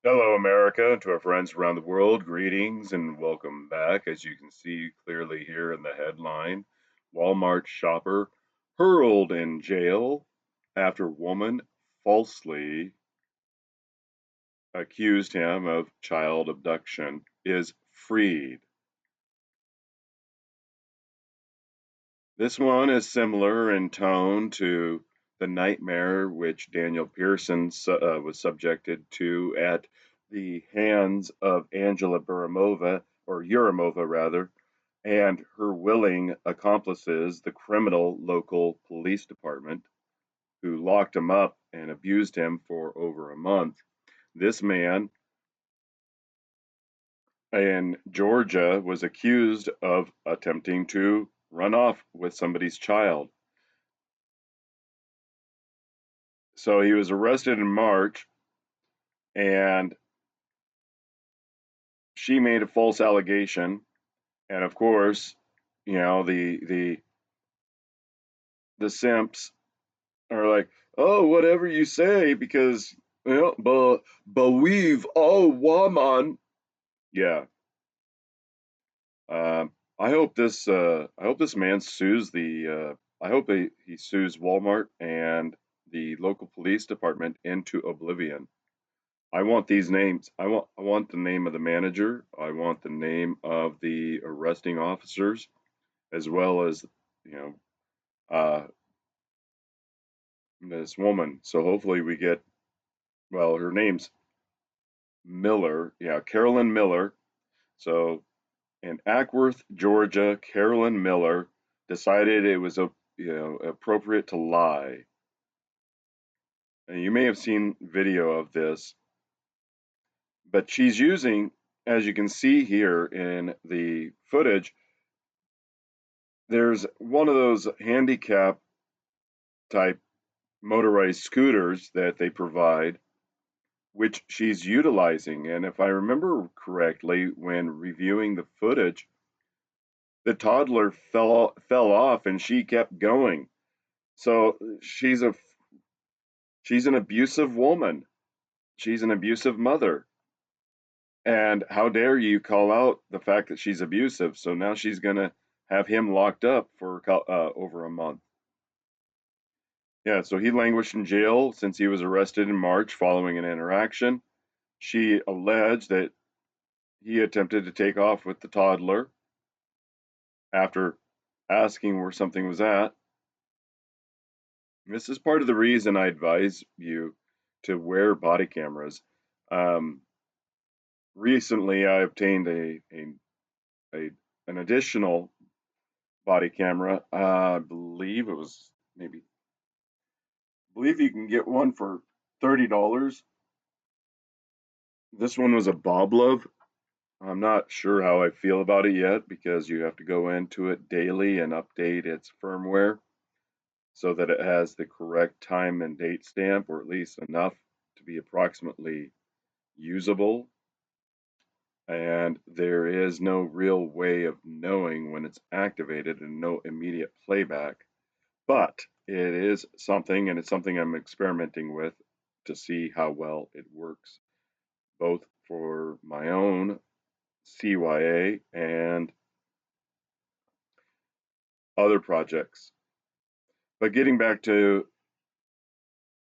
Hello, America, and to our friends around the world, greetings and welcome back. As you can see clearly here in the headline, Walmart shopper hurled in jail after woman falsely accused him of child abduction is freed. This one is similar in tone to the nightmare which Daniel Pearson was subjected to at the hands of Angela Buramova, or Yuramova rather, and her willing accomplices, the criminal local police department, who locked him up and abused him for over a month. This man in Georgia was accused of attempting to run off with somebody's child. So he was arrested in March, and she made a false allegation. And of course, you know, the simps are like, oh, whatever you say, because believe oh woman. Yeah. I hope this man sues I hope he sues Walmart and the local police department into oblivion. I want these names. I want the name of the manager. I want the name of the arresting officers, as well as you know uh, this woman. So hopefully we get, well, her name's Miller. Yeah, Carolyn Miller. So in Acworth, Georgia, Carolyn Miller decided it was appropriate to lie. And you may have seen video of this, but she's using, as you can see here in the footage, there's one of those handicap type motorized scooters that they provide, which she's utilizing. And if I remember correctly, when reviewing the footage, the toddler fell off and she kept going. So she's an abusive woman. She's an abusive mother. And how dare you call out the fact that she's abusive? So now she's going to have him locked up for over a month. Yeah, so he languished in jail since he was arrested in March following an interaction. She alleged that he attempted to take off with the toddler after asking where something was at. This is part of the reason I advise you to wear body cameras. Um, Recently, I obtained a an additional body camera. I believe it was maybe, I believe you can get one for $30. This one was a Bob Love. I'm not sure how I feel about it yet because you have to go into it daily and update its firmware so that it has the correct time and date stamp, or at least enough to be approximately usable. And there is no real way of knowing when it's activated and no immediate playback. But it is something, and it's something I'm experimenting with to see how well it works, both for my own CYA and other projects. But getting back to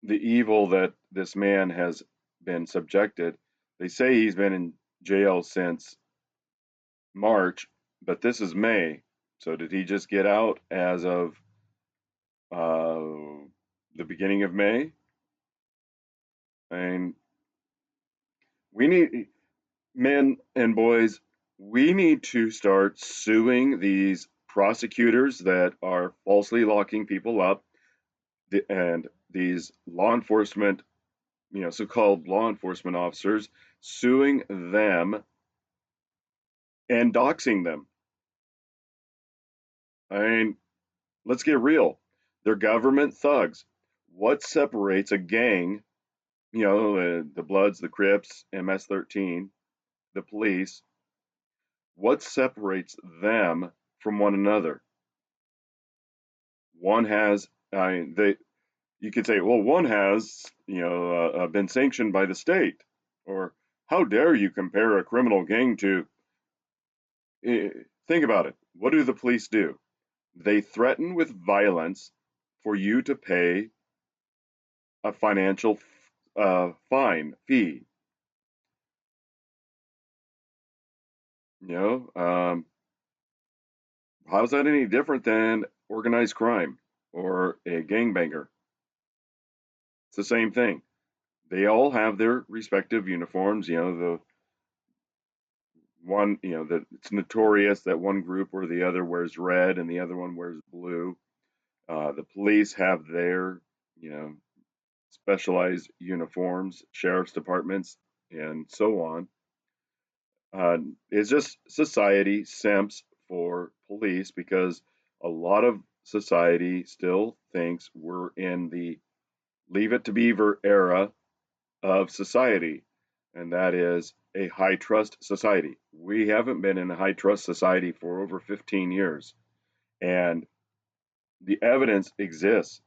the evil that this man has been subjected, they say he's been in jail since March, but this is May. So did he just get out as of uh, the beginning of May? And we need, men and boys, we need to start suing these prosecutors that are falsely locking people up, and these law enforcement, so-called law enforcement officers, suing them and doxing them. I mean, let's get real. They're government thugs. What separates a gang, the Bloods, the Crips, MS-13, the police, what separates them from one another? One has, I mean, you could say, well, one has, been sanctioned by the state. Or, how dare you compare a criminal gang to. Think about it. What do the police do? They threaten with violence for you to pay a financial fee. You know, how's that any different than organized crime or a gangbanger? It's the same thing. They all have their respective uniforms. The one, that it's notorious that one group or the other wears red and the other one wears blue. The police have their, you know, specialized uniforms, sheriff's departments, and so on. It's just society simps for police because a lot of society still thinks we're in the leave it to beaver era of society, and that is a high trust society. We haven't been in a high trust society for over 15 years, and the evidence exists.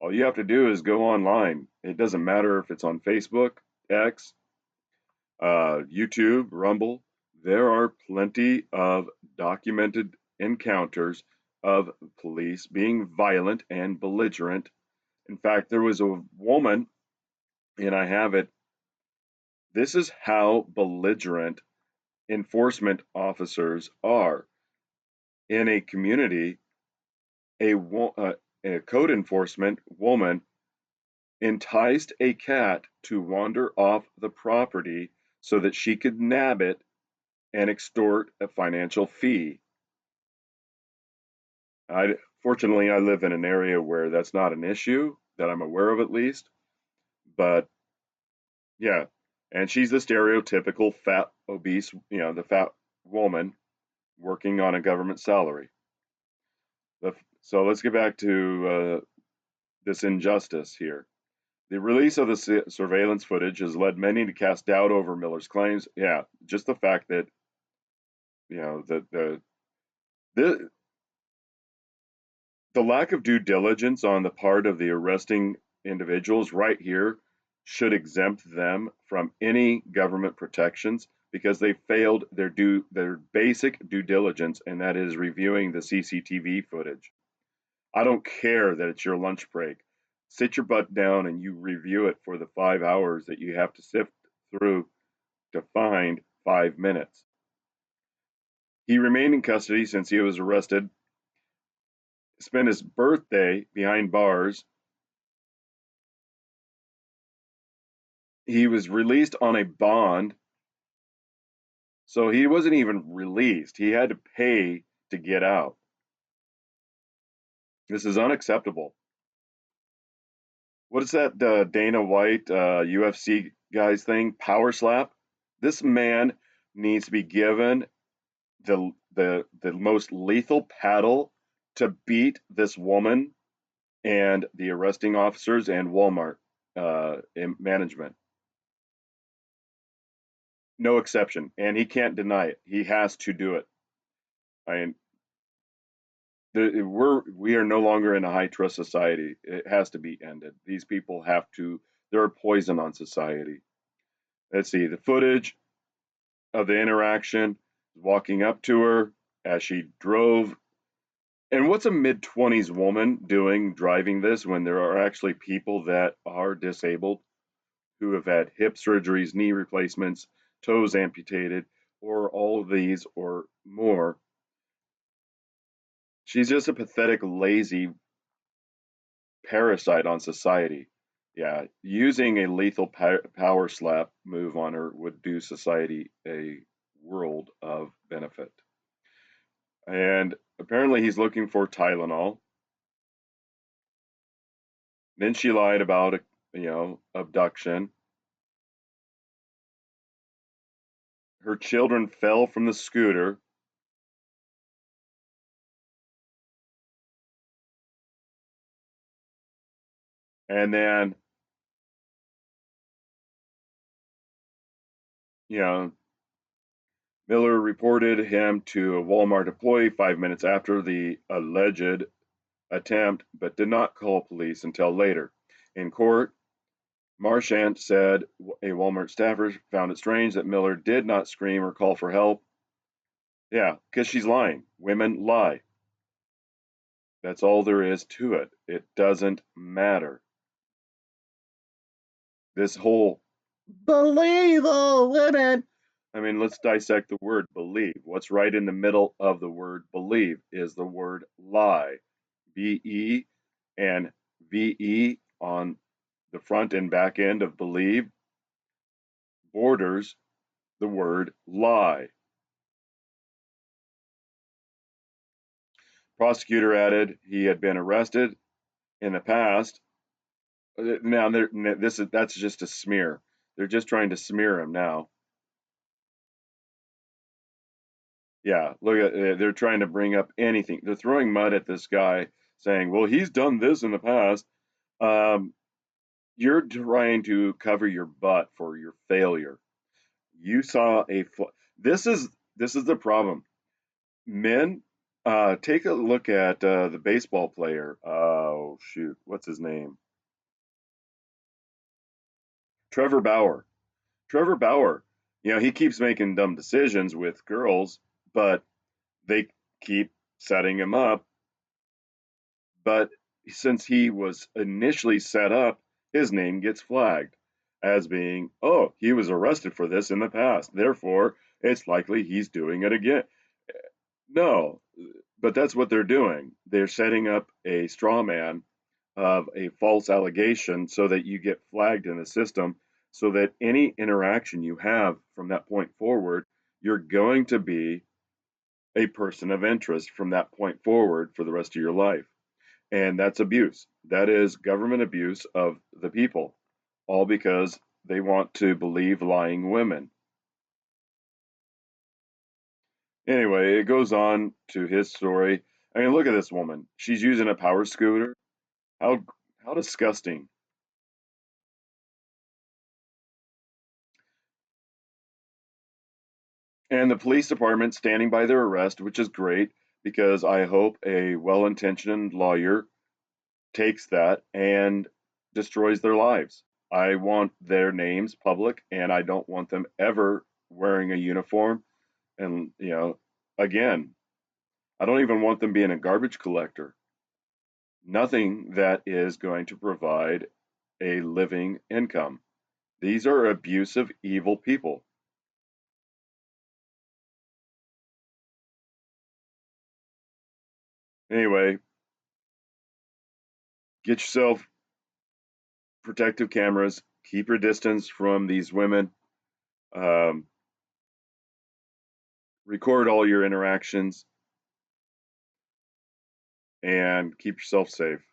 All you have to do is go online. It doesn't matter if it's on Facebook, X, YouTube, Rumble. There are plenty of documented encounters of police being violent and belligerent. In fact, there was a woman, and I have it. This is how belligerent enforcement officers are in a community. A code enforcement woman enticed a cat to wander off the property so that she could nab it and extort a financial fee. Fortunately, I live in an area where that's not an issue that I'm aware of, at least. But yeah, and she's the stereotypical fat, obese, the fat woman working on a government salary. So let's get back to this injustice here. The release of the surveillance footage has led many to cast doubt over Miller's claims. Yeah, just the fact that the the lack of due diligence on the part of the arresting individuals right here should exempt them from any government protections because they failed their basic due diligence, and that is reviewing the CCTV footage. I don't care that it's your lunch break. Sit your butt down and you review it for the 5 hours that you have to sift through to find 5 minutes. He remained in custody since he was arrested, spent his birthday behind bars. He was released on a bond, so he wasn't even released. He had to pay to get out. This is unacceptable. What is that Dana White UFC guys thing? Power slap. This man needs to be given the most lethal paddle to beat this woman and the arresting officers and Walmart management. No exception, and he can't deny it. He has to do it. I mean, we are no longer in a high trust society. It has to be ended. These people have to. They're a poison on society. Let's see the footage of the interaction, walking up to her as she drove. And what's a mid-20s woman doing driving this when there are actually people that are disabled who have had hip surgeries, knee replacements, toes amputated, or all of these or more? She's just a pathetic, lazy parasite on society. Yeah, using a lethal power slap move on her would do society a world of benefit. And apparently he's looking for Tylenol. Then she lied about, abduction. Her children fell from the scooter. And then, you know, Miller reported him to a Walmart employee 5 minutes after the alleged attempt, but did not call police until later. In court, Marchant said a Walmart staffer found it strange that Miller did not scream or call for help. Yeah, because she's lying. Women lie. That's all there is to it. It doesn't matter. This whole believe all women. I mean, let's dissect the word believe. What's right in the middle of the word believe is the word lie. BE and VE on the front and back end of believe borders the word lie. Prosecutor added he had been arrested in the past. Now, that's just a smear. They're just trying to smear him now. Yeah, look at they're trying to bring up anything. They're throwing mud at this guy, saying, "Well, he's done this in the past." Um, you're trying to cover your butt for your failure. You saw a. This is the problem. Men, take a look at the baseball player. Oh shoot, what's his name? Trevor Bauer. Trevor Bauer. He keeps making dumb decisions with girls, but they keep setting him up. But since he was initially set up, his name gets flagged as being, oh, he was arrested for this in the past. Therefore, it's likely he's doing it again. No, but that's what they're doing. They're setting up a straw man of a false allegation so that you get flagged in the system, so that any interaction you have from that point forward, you're going to be a person of interest from that point forward for the rest of your life. And that's abuse. That is government abuse of the people, all because they want to believe lying women. Anyway, it goes on to his story. I mean, look at this woman. She's using a power scooter. How how disgusting. And the police department standing by their arrest, which is great because I hope a well-intentioned lawyer takes that and destroys their lives. I want their names public and I don't want them ever wearing a uniform. And, again, I don't even want them being a garbage collector. Nothing that is going to provide a living income. These are abusive, evil people. Anyway, get yourself protective cameras, keep your distance from these women, um, record all your interactions, and keep yourself safe.